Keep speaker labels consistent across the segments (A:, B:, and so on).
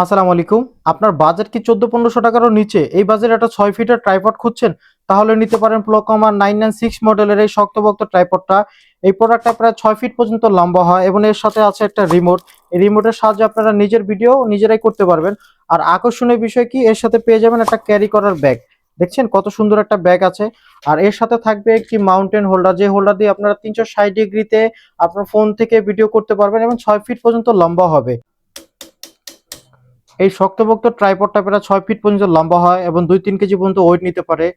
A: আসসালামু আলাইকুম। আপনার বাজেট কি ১৪-১৫০০ টাকারও নিচে? এই বাজেটে একটা ৬ ফিটের ট্রাইপড খুঁজছেন? তাহলে নিতে পারেন Flowcoma 996 মডেলের এই শক্তপোক্ত ট্রাইপডটা। এই প্রোডাক্টটা প্রায় ৬ ফিট পর্যন্ত লম্বা হয় এবং এর সাথে আছে একটা রিমোট। এই রিমোটের সাহায্যে আপনারা নিজের ভিডিও নিজেরাই করতে পারবেন। আর আকর্ষণীয় বিষয় কি, এর সাথে পেয়ে যাবেন একটা ক্যারি করার ব্যাগ। দেখছেন কত সুন্দর একটা ব্যাগ আছে। আর এর সাথে থাকবে একটি মাউন্টেন হোল্ডার, যে হোল্ডার দিয়ে আপনারা ৩৬০ ডিগ্রিতে আপনার ফোন থেকে ভিডিও করতে পারবেন এবং ৬ ফিট পর্যন্ত লম্বা হবে। এই শক্তপোক্ত ট্রাইপডটা প্রায় ৬ ফিট পর্যন্ত লম্বা হয় এবং ২-৩ কেজি পর্যন্ত ওয়েট নিতে পারে।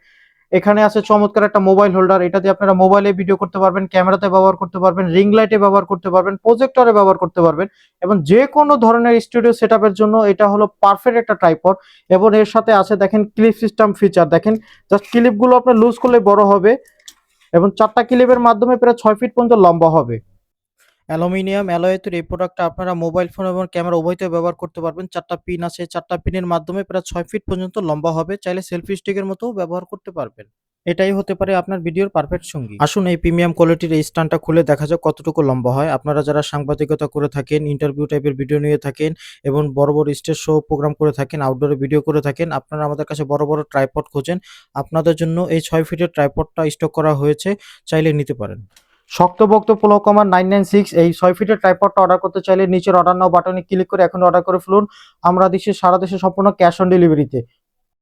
A: এখানে আছে চমৎকার একটা মোবাইল হোল্ডার। এটা দিয়ে আপনারা মোবাইলে ভিডিও করতে পারবেন, ক্যামেরাতে ব্যবহার করতে পারবেন, রিং লাইটে ব্যবহার করতে পারবেন, প্রজেক্টরে ব্যবহার করতে পারবেন এবং যেকোনো ধরনের স্টুডিও সেটআপের জন্য এটা হলো পারফেক্ট একটা ট্রাইপড। এবং এর সাথে আছে দেখেন ক্লিপ সিস্টেম ফিচার। দেখেন জাস্ট ক্লিপগুলো আপনার লুজ করলে বড় হবে এবং ৪টা ক্লিপের মাধ্যমে প্রায় ৬ ফিট পর্যন্ত লম্বা হবে। অ্যালুমিনিয়াম অ্যালয়ে তৈরি এই প্রোডাক্টটা আপনারা মোবাইল ফোন এবং ক্যামেরা উভয়তে ব্যবহার করতে পারবেন। ৪টা পিন আছে, ৪টা পিনের মাধ্যমে প্রায় ৬ ফিট পর্যন্ত লম্বা হবে। চাইলে সেলফি স্টিকের মতোও ব্যবহার করতে পারবেন। এটাই হতে পারে আপনার ভিডিওর পারফেক্ট সঙ্গী। আসুন এই প্রিমিয়াম কোয়ালিটির এই স্ট্যান্ডটা খুলে দেখা যাক কতটুকু লম্বা হয়। আপনারা যারা সাংবাদিকতা করে থাকেন, ইন্টারভিউ টাইপের ভিডিও নিয়ে থাকেন এবং বড়, বড় স্টেজ শো প্রোগ্রাম করে থাকেন, আউটডোরে ভিডিও করে থাকেন, আপনারা আমাদের কাছে বড়, বড় ট্রাইপড খোঁজেন। আপনাদের জন্য এই ৬ ফিটের ট্রাইপডটা স্টক করা হয়েছে, চাইলে নিতে পারেন। শক্তপোক্ত Flowcoma 996 এই ৬ ফিটের ট্রাইপডটা অর্ডার করতে চাইলে নিচের অর্ডার নাও বাটনে ক্লিক করে এখন অর্ডার করে ফেলুন। আমরা দিচ্ছি সারা দেশে সম্পূর্ণ ক্যাশ অন ডেলিভারিতে।